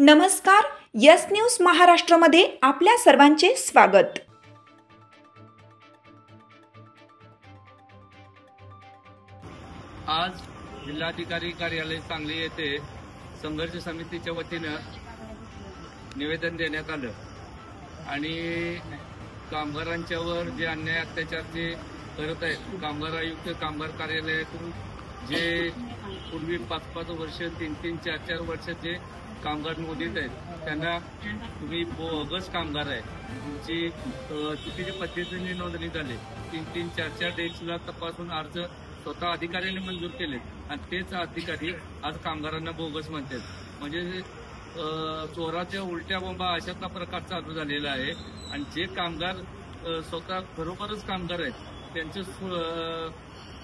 नमस्कार, yes news महाराष्ट्रामध्ये आपल्या सर्वांचे स्वागत। आज जिल्हाधिकारी कार्यालय सांगली येथे संघर्ष समितीच्या वतीने निवेदन देण्यात आलं आणि कामगारांच्यावर जे अन्याय अत्याचार जे करत आहेत, कामगार आयुक्त कामगार कार्यालयातून जे पूर्वी 5-5 वर्ष 3-3, 4-4 वर्ष जे कामगार नोंदीत आहेत त्यांना तुम्ही बोगस कामगार आहे, तुमची चुकीच्या पद्धतीने नोंदणी झाली, 3-3, 4-4 डेजला तपासून अर्ज स्वतः अधिकाऱ्यांनी मंजूर केले आणि तेच अधिकारी आज कामगारांना बोगस म्हणतात। म्हणजे चोराच्या उलट्या बोंबा अशातला प्रकार चालू झालेला आहे आणि जे कामगार स्वतः खरोखरच कामगार आहेत त्यांच्या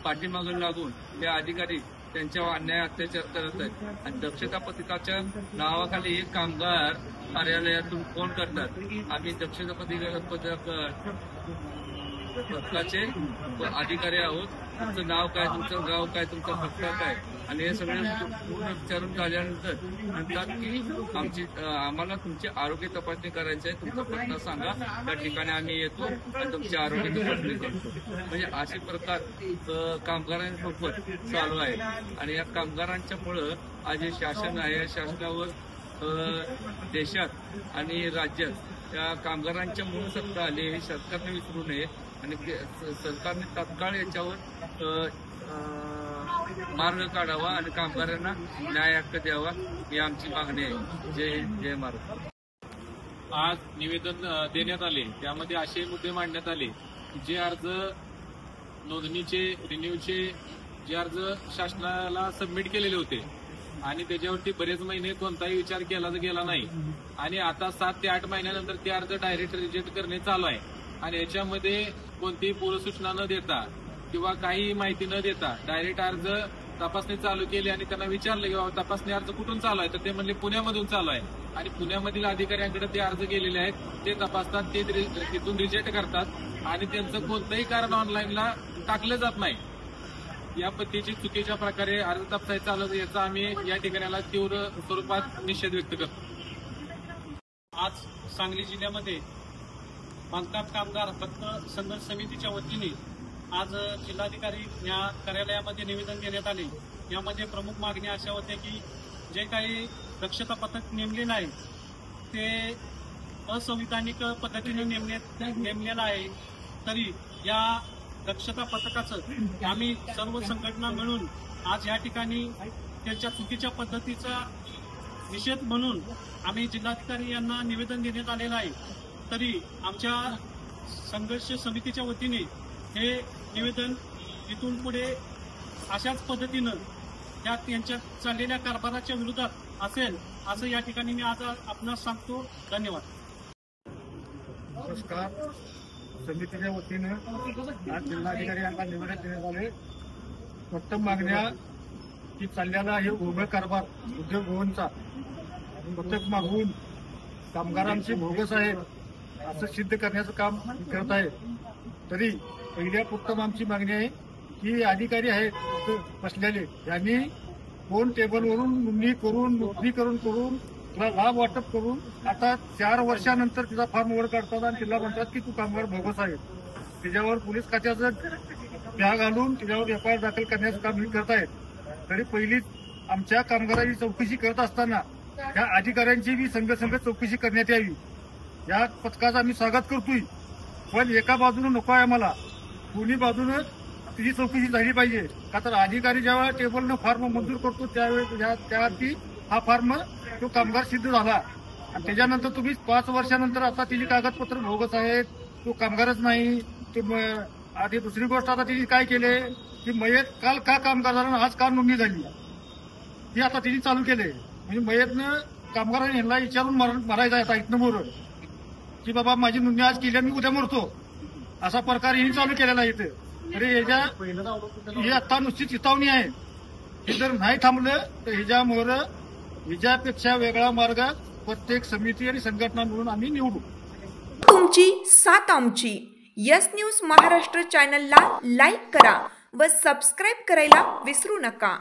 पाठीमागे लागून हे अधिकारी त्यांच्यावर अन्याय अत्याचार करत आहेत आणि दक्षता पथकाच्या नावाखाली हे कामगार कार्यालयातून फोन करतात, आम्ही दक्षता पथकाचे अधिकारी आहोत, तुमचं नाव काय, तुमचं गाव काय, तुमचा पत्ता काय, आणि हे सगळे पूर्ण विचारून झाल्यानंतर म्हणतात की आम्हाला तुमची आरोग्य तपासणी करायची आहे, तुमचा पत्ता सांगा, त्या ठिकाणी आम्ही येतो आणि तुमची आरोग्य तपासणी करतो। म्हणजे असे प्रकार कामगारांसोबत चालू आहे आणि या कामगारांच्यामुळं आज हे शासन आहे, या शासनावर देशात आणि राज्यात त्या कामगारांच्या मूळ सत्ता आली हे सरकारने विसरू नये आणि सरकारने तात्काळ याच्यावर मार्ग काढावा आणि कामगारांना न्याय हक्क द्यावा ही आमची मागणी आहे। जय महाराष्ट्र। आज निवेदन देण्यात आले, त्यामध्ये असे मुद्दे मांडण्यात आले की जे अर्ज नोंदणीचे रिन्यूचे जे अर्ज शासनाला सबमिट केलेले होते आणि त्याच्यावरती बरेच महिने कोणताही विचार केला गेला नाही आणि आता 7 ते 8 महिन्यानंतर ते अर्ज डायरेक्ट रिजेक्ट करणे चालू आहे आणि याच्यामध्ये कोणतीही पूर्वसूचना न देता किंवा काही माहिती न देता डायरेक्ट अर्ज तपासणी चालू केली आणि त्यांना विचारलं की बाबा तपासणी अर्ज कुठून चालू आहे, तर ते म्हणले पुण्यामधून चालू आहे आणि पुण्यामधील अधिकाऱ्यांकडे ते अर्ज गेलेले आहेत, ते तपासतात, ते तिथून रिजेक्ट करतात आणि त्यांचं कोणतंही कारण ऑनलाईनला टाकलं जात नाही। या पद्धतीची चुकीच्या प्रकारे अर्ज तपासाय चालू याचा आम्ही या ठिकाणाला तीव्र स्वरूपात निषेध व्यक्त करतो। आज सांगली जिल्ह्यामध्ये बांधकाम कामगार फक्त संघर्ष समितीच्या वतीने आज जिल्हाधिकारी या कार्यालयामध्ये निवेदन देण्यात आले। यामध्ये प्रमुख मागण्या अशा होत्या की जे काही दक्षता पथक नेमलेलं आहे ते असंविधानिक पद्धतीने नेमलेलं आहे, तरी या दक्षता पथकाचं आम्ही सर्व संघटना मिळून आज या ठिकाणी त्यांच्या चुकीच्या पद्धतीचा निषेध म्हणून आम्ही जिल्हाधिकारी यांना निवेदन देण्यात आलेलं आहे। तरी आमच्या संघर्ष समितीच्या वतीने हे निवेदन इथून पुढे अशाच पद्धतीनं त्या त्यांच्या चाललेल्या कारभाराच्या विरोधात असेल असं या ठिकाणी मी आज आपणास सांगतो। धन्यवाद। नमस्कार, समितीच्या वतीने आज जिल्हाधिकारी यांना निवेदन देण्यात आले। प्रथम मागण्या की चाललेला हे उभे कारभार उद्योग भवनचा पथक मागून कामगारांची बोगस आहे असं सिद्ध करण्याचं काम करत आहे। तरी पहिल्या प्रथम आमची मागणी आहे की अधिकारी आहेत बसलेले यांनी फोन टेबलवरून नोंदणी करून तुला लाभ वाटप करून आता 4 वर्षानंतर तिचा फॉर्म वर काढतात आणि तिला म्हणतात की तू कामगार बोगस आहे। तिच्यावर पोलीस खात्याचं त्या घालून तिच्यावर FIR दाखल करण्याचं काम करत आहेत। तरी पहिली आमच्या कामगारांची चौकशी करत असताना त्या अधिकाऱ्यांची बी संघ चौकशी करण्यात यावी। या पथकाचं आम्ही स्वागत करतोय, पण एका बाजूने नको आहे आम्हाला, दोन्ही बाजूने तिची चौकशी झाली पाहिजे। का तर अधिकारी जेव्हा टेबलनं फॉर्म मंजूर करतो त्यावेळी त्यावरती हा फॉर्म तो कामगार सिद्ध झाला आणि त्याच्यानंतर तुम्ही 5 वर्षानंतर आता तिची कागदपत्र बोगस आहेत, तो कामगारच नाही। आधी दुसरी गोष्ट आता तिने काय केले की मयत काल का कामगार झाला आज का नोंदणी झाली ती आता तिने चालू केले। म्हणजे मयतनं कामगारांनी यांना विचारून मरायचा आता इथनं मोर की बाबा माझी नोंदणी आज केली मी उद्या मरतो असा प्रकार हिने चालू केलेला आहे इथे। तरी ही आता नुसती चितावणी आहे, हे जर नाही थांबलं तर हिच्यापेक्षा वेगळा मार्ग प्रत्येक समिती आणि संघटना मिळून आम्ही निवडू। तुमची साथ आमची। यस न्यूज महाराष्ट्र चॅनलला लाईक करा व सबस्क्राईब करायला विसरू नका।